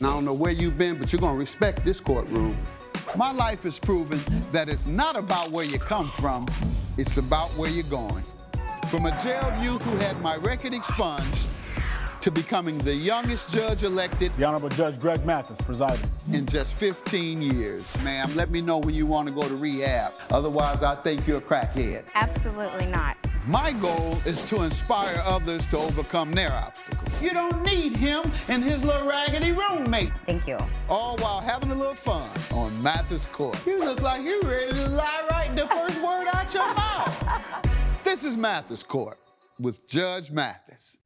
I don't know where you've been, but you're gonna respect this courtroom. My life has proven that it's not about where you come from, it's about where you're going. From a jailed youth who had my record expunged to becoming the youngest judge elected. The Honorable Judge Greg Mathis presiding. In just 15 years. Ma'am, let me know when you want to go to rehab. Otherwise, I think you're a crackhead. Absolutely not. My goal is to inspire others to overcome their obstacles. You don't need him and his little raggedy roommate. Thank you. All while having a little fun on Mathis Court. You look like you're ready to lie right the first word out your mouth. This is Mathis Court with Judge Mathis.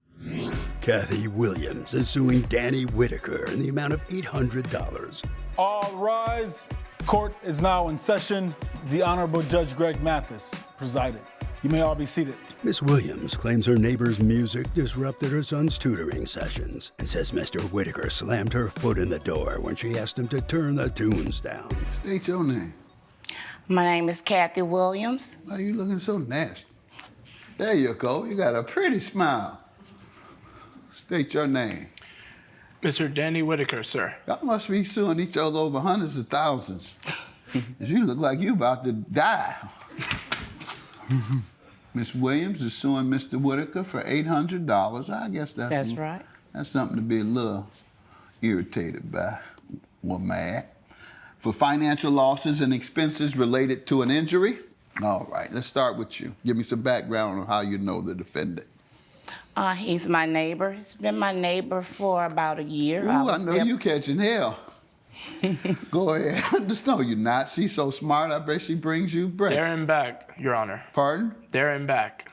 Kathy Williams is suing Danny Whitaker in the amount of $800. All rise. Court is now in session. The Honorable Judge Greg Mathis presiding. You may all be seated. Miss Williams claims her neighbor's music disrupted her son's tutoring sessions and says Mr. Whitaker slammed her foot in the door when she asked him to turn the tunes down. State your name. My name is Kathy Williams. Why are you looking so nasty? There you go. You got a pretty smile. State your name. Mr. Danny Whitaker, sir. Y'all must be suing each other over hundreds of thousands. 'Cause you look like you about to die. Miss Williams is suing Mr. Whitaker for $800. I guess That's right. That's something to be a little irritated by or mad. For financial losses and expenses related to an injury. All right, let's start with you. Give me some background on how you know the defendant. He's my neighbor. He's been my neighbor for about a year. Ooh, I know you catching hell. Go ahead. Just know you're not. She's so smart, I bet she brings you breakfast. There and back, Your Honor. Pardon? There and back.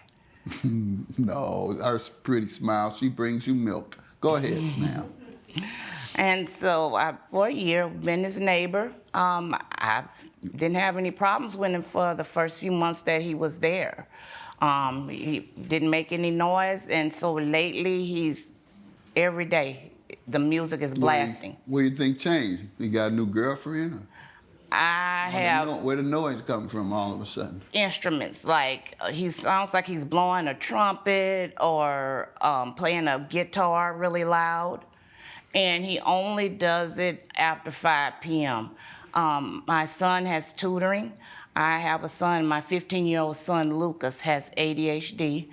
No, her pretty smile, she brings you milk. Go ahead, ma'am. And so for a year, been his neighbor. I didn't have any problems with him for the first few months that he was there. He didn't make any noise, and so lately he's, every day, the music is blasting. What do you think changed? You got a new girlfriend? Or? I have Where the noise come from all of a sudden? instruments, like he sounds like he's blowing a trumpet or playing a guitar really loud, and he only does it after 5 p.m. My son has tutoring. I have a son, my 15-year-old son, Lucas, has ADHD,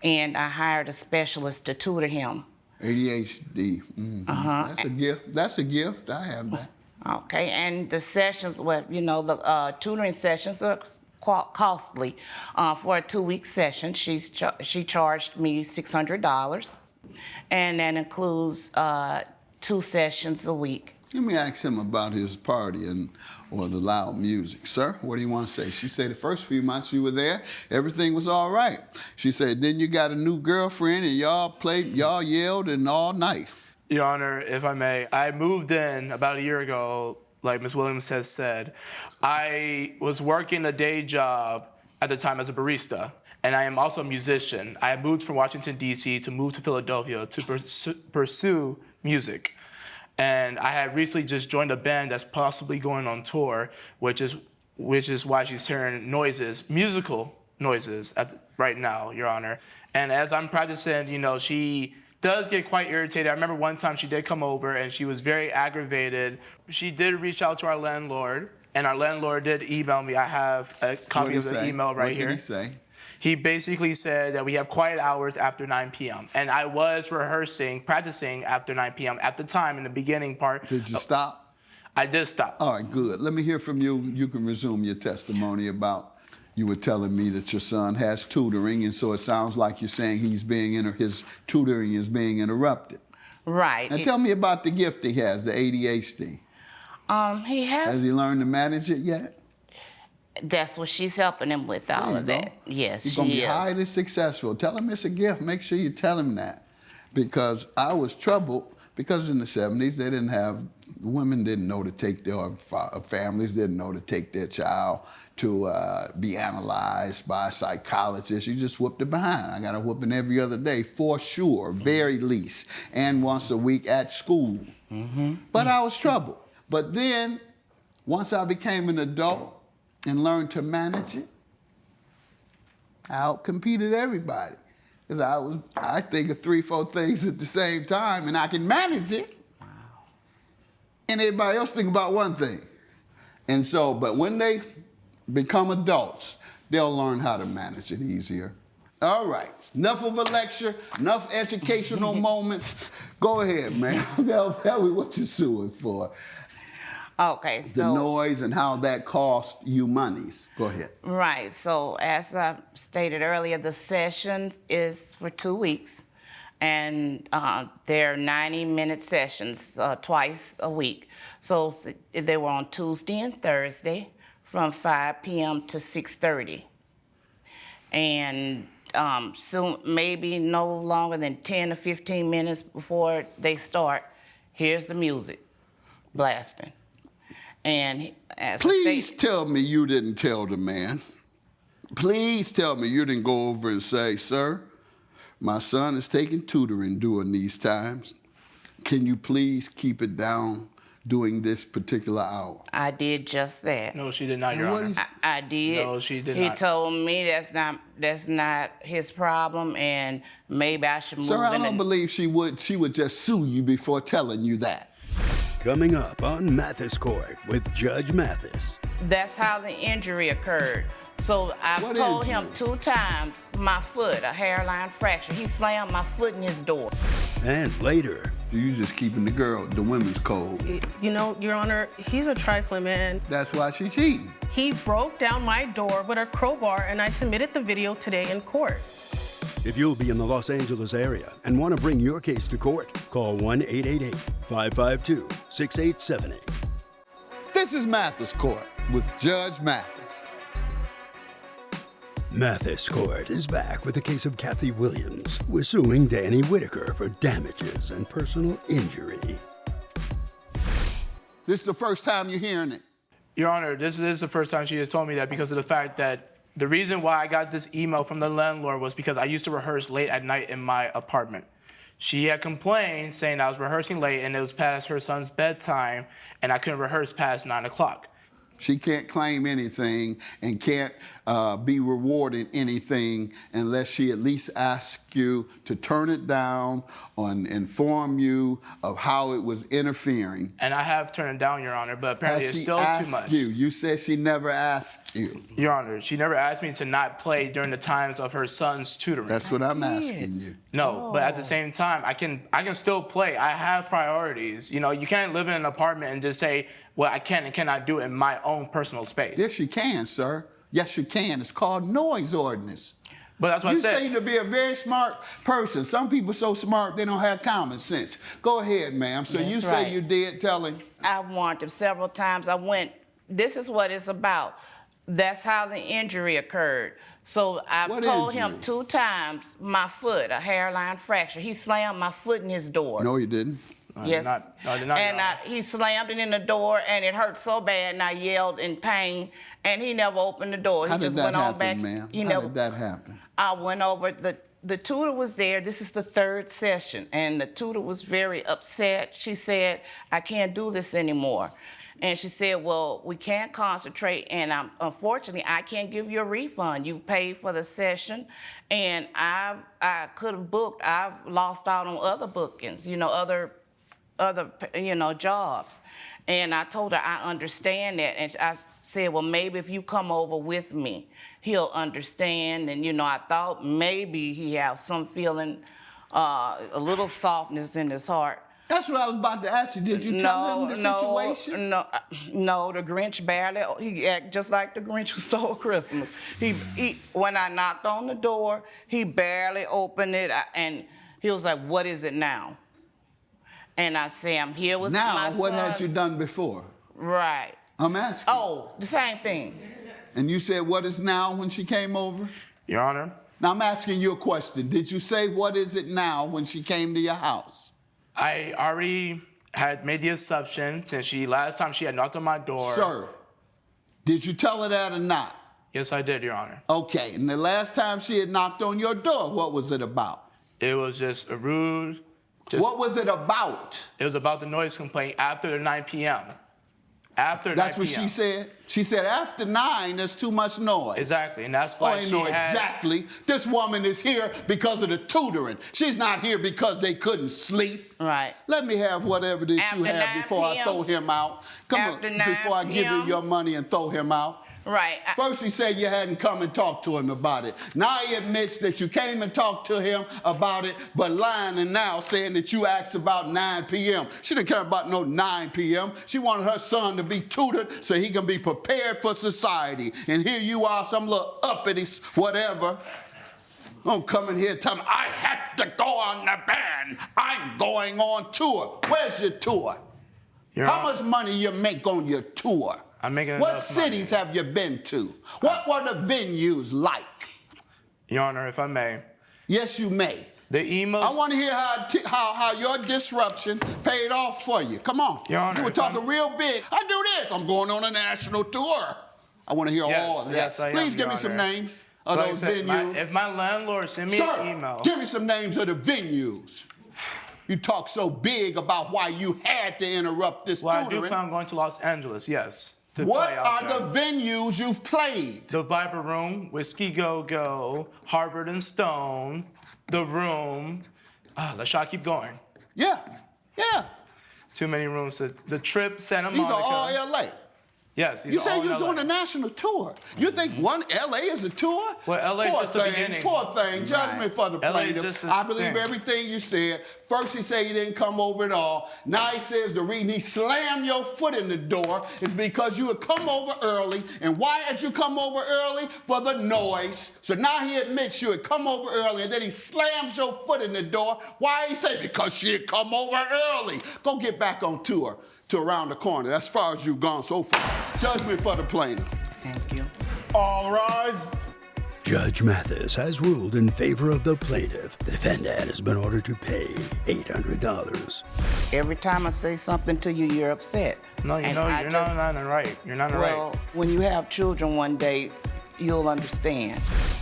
and I hired a specialist to tutor him. ADHD. Mm-hmm. That's a gift. That's a gift. I have that. Okay, and the sessions, well, you know, the tutoring sessions are costly. For a 2-week session, she charged me $600, and that includes 2 sessions a week. Let me ask him about his party or the loud music. Sir, what do you want to say? She said the first few months you were there, everything was all right. She said, then you got a new girlfriend and y'all yelled and all night. Your Honor, if I may, I moved in about a year ago, like Ms. Williams has said. I was working a day job at the time as a barista, and I am also a musician. I moved from Washington, D.C. to move to Philadelphia to pursue music. And I had recently just joined a band that's possibly going on tour, which is why she's hearing noises, musical noises right now, Your Honor. And as I'm practicing, you know, she does get quite irritated. I remember one time she did come over and she was very aggravated. She did reach out to our landlord, and our landlord did email me. I have a copy of the email right here. What did he say? He basically said that we have quiet hours after 9 p.m. And I was practicing after 9 p.m. at the time in the beginning part. Did you stop? I did stop. All right, good. Let me hear from you. You can resume your testimony about, you were telling me that your son has tutoring, and so it sounds like you're saying his tutoring is being interrupted. Right. Now tell me about the gift he has, the ADHD. Has he learned to manage it yet? That's what she's helping him with, all of that. Yes, He's she going to be is. highly successful. Tell him it's a gift. Make sure you tell him that. Because I was troubled, because in the 70s, women didn't know to take families didn't know to take their child to be analyzed by a psychologist. You just whooped it behind. I got a whooping every other day, for sure, very least, and once a week at school. Mm-hmm. But I was troubled. But then, once I became an adult, and learned to manage it, I outcompeted everybody. Because I think of 3, 4 things at the same time, and I can manage it. Wow. and everybody else think about one thing. And so, but when they become adults, they'll learn how to manage it easier. All right, enough of a lecture, enough educational moments. Go ahead, man. Tell me what you're suing for. Okay, so. The noise and how that cost you monies. Go ahead. Right, so as I stated earlier, the session is for 2 weeks, and they're 90-minute sessions twice a week. So they were on Tuesday and Thursday from 5 p.m. to 6:30. And soon, maybe no longer than 10 or 15 minutes before they start, here's the music blasting. And as Please tell me you didn't tell the man. Please tell me you didn't go over and say, sir, my son is taking tutoring during these times. Can you please keep it down during this particular hour? I did just that. No, she did not, Your Honor. I did. No, she did He not. told me that's not his problem, and maybe I should move Sir, I in. don't believe she would just sue you before telling you that. Coming up on Mathis Court with Judge Mathis. That's how the injury occurred. So I've What told him injury? 2 times my foot, a hairline fracture. He slammed my foot in his door. And later, You just keeping the women's code. You know, Your Honor, he's a trifling man. That's why she's cheating. He broke down my door with a crowbar, and I submitted the video today in court. if you'll be in the Los Angeles area and want to bring your case to court, call 1-888-552-6878. This is Mathis Court with Judge Mathis. Mathis Court is back with the case of Kathy Williams. We're suing Danny Whitaker for damages and personal injury. This is the first time you're hearing it. Your Honor, this is the first time she has told me that because of the fact that the reason why I got this email from the landlord was because I used to rehearse late at night in my apartment. She had complained saying I was rehearsing late and it was past her son's bedtime and I couldn't rehearse past 9 o'clock. She can't claim anything and can't be rewarded anything unless she at least asks you to turn it down or inform you of how it was interfering. And I have turned it down, Your Honor, but apparently Has it's she still asked too much. you? You said she never asked you. Your Honor, she never asked me to not play during the times of her son's tutoring. That's what I'm asking you. No, but at the same time, I can still play. I have priorities. You know, you can't live in an apartment and just say, well, I can and cannot do it in my own personal space. Yes, you can, sir. Yes, you can. It's called noise ordinance. But that's what You I said. seem to be a very smart person. Some people so smart they don't have common sense. Go ahead, ma'am. So you That's say right. you did tell him. I warned him several times. I went, this is what it's about. That's how the injury occurred. So I've What told him injury? 2 times my foot, a hairline fracture. He slammed my foot in his door. No, you didn't. I Yes. did not, Your And Honor. he slammed it in the door, and it hurt so bad, and I yelled in pain, and he never opened the door. How He did just that went on happen, back. ma'am? He How never, did that happen? I went over, the tutor was there. This is the 3rd session, and the tutor was very upset. She said, I can't do this anymore. And she said, well, we can't concentrate, and unfortunately, I can't give you a refund. You've paid for the session, and I could have booked. I've lost out on other bookings, other jobs. And I told her I understand that. And I said, well, maybe if you come over with me, he'll understand. And, I thought maybe he has some feeling, a little softness in his heart. That's what I was about to ask you. Did you tell him the situation? No, the Grinch he acted just like the Grinch who stole Christmas. He when I knocked on the door, he barely opened it, and he was like, what is it now? And I say, I'm here with my Now, son. what had you done before? Right. I'm asking. Oh, the same thing. And you said, what is now when she came over? Your Honor, Now, I'm asking you a question. Did you say, what is it now when she came to your house? I already had made the assumption since last time she had knocked on my door. Sir, did you tell her that or not? Yes, I did, Your Honor. Okay, and the last time she had knocked on your door, what was it about? It was just a rude. What was it about? It was about the noise complaint after the 9 p.m. After That's 9 what p.m. she said? She said after 9, there's too much noise. Exactly, and that's Oh, why I she know had... exactly. This woman is here because of the tutoring. She's not here because they couldn't sleep. Right. Let me have whatever this you After have 9 before I p.m. throw him out. Come After on, 9 before I give you p.m. your money and throw him out. Right. First, he said you hadn't come and talked to him about it. Now he admits that you came and talked to him about it, but lying and now saying that you asked about 9 p.m. She didn't care about no 9 p.m. She wanted her son to be tutored so he can be prepared for society. And here you are, some little uppity whatever. Don't come in here and tell me, I have to go on the band. I'm going on tour. Where's your tour? How much money you make on your tour? I'm making What enough cities money. have you been to? What were the venues like? Your Honor, if I may, Yes, you may. the emails... I want to hear how your disruption paid off for you. Come on. Your Honor, You were if talking I'm- real big. I do this. I'm going on a national tour. I want to hear Yes, all of that. yes, I am, Please give Your me some Honor. names of Like I those said, venues. if my landlord send me Sir, an email... give me some names of the venues. You talk so big about why you had to interrupt this Well, I do tutoring. plan on going to Los Angeles, yes. To What play out are there. the venues you've played? The Viper Room, Whiskey Go Go, Harvard and Stone, The Room. Let's try to keep going. Yeah, yeah. Too many rooms. The Trip, Santa These Monica. are all LA. Yes, these You are said all you was in doing LA. a national tour. You think one LA is a tour? Well, LA is Poor just the thing, beginning. Poor thing. Judgment for the LA is plaintiff. just a I believe thing. everything you said. First he said he didn't come over at all. Now he says the reason he slammed your foot in the door is because you had come over early. And why had you come over early? For the noise. So now he admits you had come over early and then he slams your foot in the door. Why he say? Because she had come over early. Go get back on tour to around the corner. That's as far as you've gone so far. Judgment for the plaintiff. Thank you. All rise. Judge Mathis has ruled in favor of the plaintiff. The defendant has been ordered to pay $800. Every time I say something to you, you're upset. No, you And know, I you're just- not right. You're not Well, right. when you have children one day, you'll understand.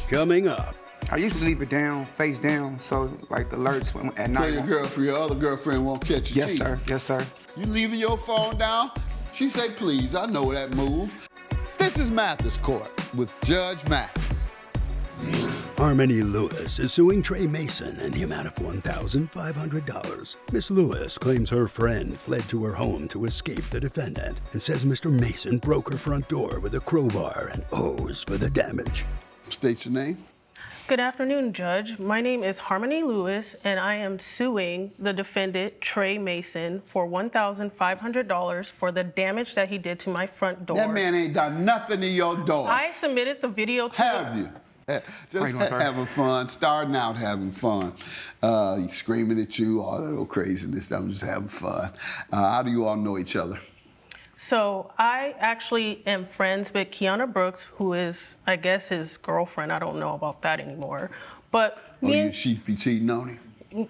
Coming up, I usually leave it down, face down, so like the alerts at Tell night. your girlfriend, your other girlfriend won't catch you Yes, cheating. sir. Yes, sir. You leaving your phone down? She say, please, I know that move. This is Mathis Court with Judge Mathis. Harmony Lewis is suing Trey Mason in the amount of $1,500. Miss Lewis claims her friend fled to her home to escape the defendant and says Mr. Mason broke her front door with a crowbar and owes for the damage. State your name. Good afternoon, Judge. My name is Harmony Lewis, and I am suing the defendant, Trey Mason, for $1,500 for the damage that he did to my front door. That man ain't done nothing to your door. I submitted the video to Have you? Just How you doing, sir? having fun, starting out having fun. He's screaming at you, all that little craziness. I'm just having fun. How do you all know each other? So I actually am friends with Kiana Brooks, who is, I guess, his girlfriend. I don't know about that anymore. But She be cheating on him?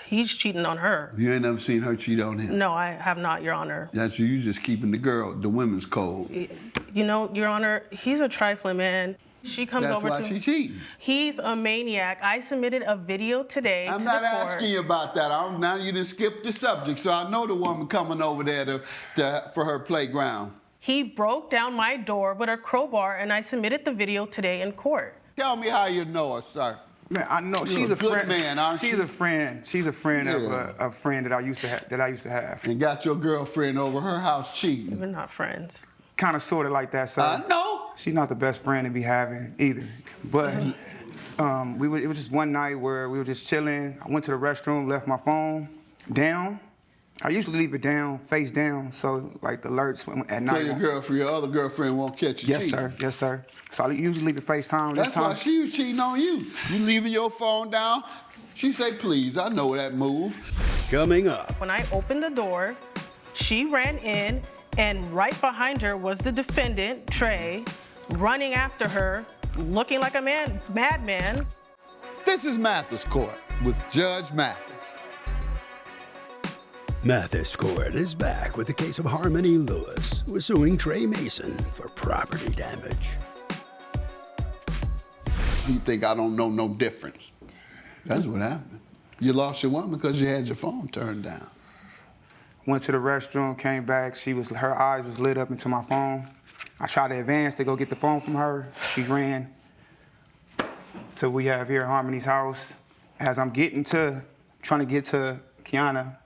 he's cheating on her. You ain't never seen her cheat on him? No, I have not, Your Honor. That's you just keeping the women's code. You know, Your Honor, he's a trifling man. She comes That's over why to she cheating. He's a maniac. I submitted a video today I'm to not the court. asking you about that. Now you done skipped the subject, so I know the woman coming over there for her playground. He broke down my door with a crowbar, and I submitted the video today in court. Tell me how you know her, sir. Man, I know You're she's a a good friend. man, aren't she's you? a friend. She's a friend of Yeah. a friend that I used to have. And got your girlfriend over her house cheating. We're not friends. Kind of sorta like that, sir. I know. She's not the best friend to be having either. But it was just one night where we were just chilling. I went to the restroom, left my phone down. I usually leave it down, face down, so like the alerts at night. Tell your girlfriend, your other girlfriend won't catch you Yes, cheating. sir. Yes, sir. So I usually leave it face down. That's why she was cheating on you. You leaving your phone down. She say, please, I know that move. Coming up, When I opened the door, she ran in, and right behind her was the defendant, Trey, running after her, looking like a madman. This is Mathis Court with Judge Mathis. Mathis Court is back with the case of Harmony Lewis, who is suing Trey Mason for property damage. You think I don't know no difference? That's what happened. You lost your woman because you had your phone turned down. Went to the restroom, came back. Her eyes was lit up into my phone. I tried to advance to go get the phone from her. She ran to we have here at Harmony's house. As I'm trying to get to Kiana,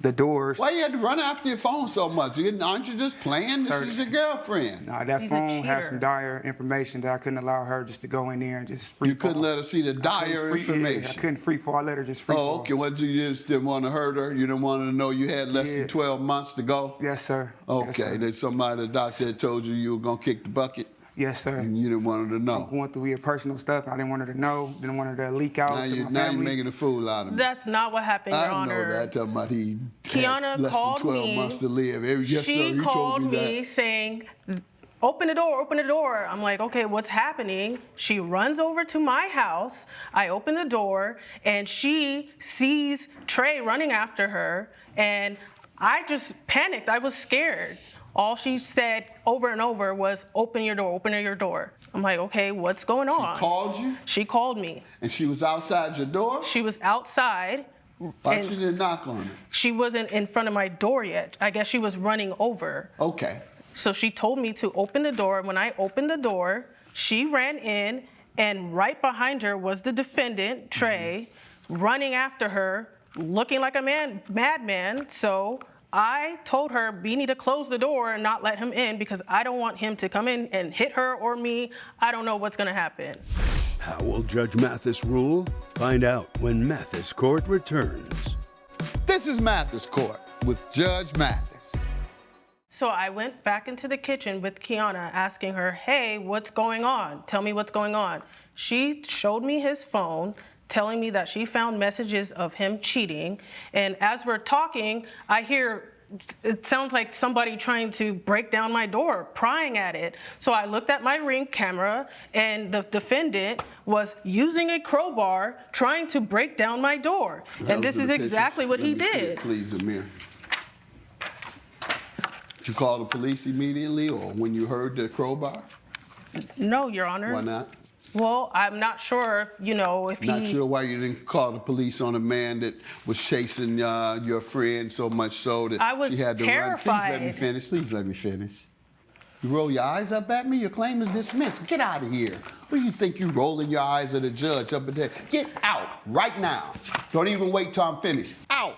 the doors. Why you had to run after your phone so much? Aren't you just playing? This is your girlfriend. Nah, that He's a phone had cheater. some dire information that I couldn't allow her just to go in there and just free You couldn't fall. let her see the dire information. I couldn't free fall. I let her just free fall. Oh, okay. What, you just didn't want to hurt her? You didn't want her to know you had less than 12 months to go? Yes, sir. Okay. Yes, sir. Then somebody, the doctor had told you were going to kick the bucket? Yes, sir. And you didn't want her to know? Going through your personal stuff. I didn't want her to know. Didn't want her to leak out to my Now family. you're making a fool out of me. That's not what happened, Your I Honor. know that. Talking about he Kiana had less called than 12 me. months to live. Yes, sir. She You called told me me that. saying, open the door, open the door. I'm like, okay, what's happening? She runs over to my house. I open the door, and she sees Trey running after her, and I just panicked. I was scared. All she said over and over was, open your door, open your door. I'm like, okay, what's going on? She called you? She called me. And she was outside your door? She was outside. Why and she didn't knock on it? She wasn't in front of my door yet. I guess she was running over. Okay. So she told me to open the door. When I opened the door, she ran in, and right behind her was the defendant, Trey, running after her, looking like a madman. So I told her, we need to close the door and not let him in because I don't want him to come in and hit her or me. I don't know what's gonna happen. How will Judge Mathis rule? Find out when Mathis Court returns. This is Mathis Court with Judge Mathis. So I went back into the kitchen with Kiana, asking her, hey, what's going on? Tell me what's going on. She showed me his phone, telling me that she found messages of him cheating. And as we're talking, I hear, it sounds like somebody trying to break down my door, prying at it. So I looked at my Ring camera, and the defendant was using a crowbar trying to break down my door. And this is exactly what he did. Please, Amir. Did you call the police immediately or when you heard the crowbar? No, Your Honor. Why not? Well, I'm not sure if, if he... Not sure why you didn't call the police on a man that was chasing your friend so much so that I was she had to terrified. run. Please let me finish. Please let me finish. You roll your eyes up at me? Your claim is dismissed. Get out of here. What do you think you rolling your eyes at a judge up in there? Get out right now. Don't even wait till I'm finished. Out.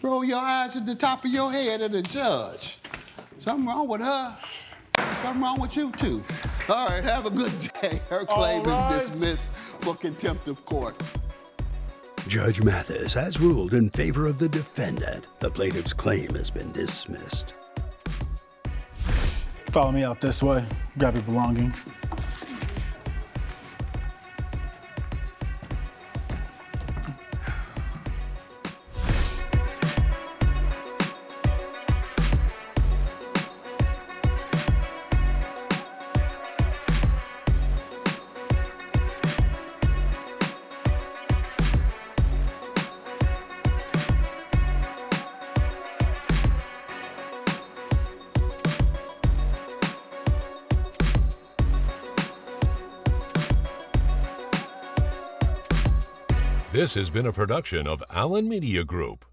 Roll your eyes at the top of your head at a judge. Something wrong with her. Something wrong with you, too. All right, have a good day. Her claim is dismissed for contempt of court. Judge Mathis has ruled in favor of the defendant. The plaintiff's claim has been dismissed. Follow me out this way. Grab your belongings. This has been a production of Allen Media Group.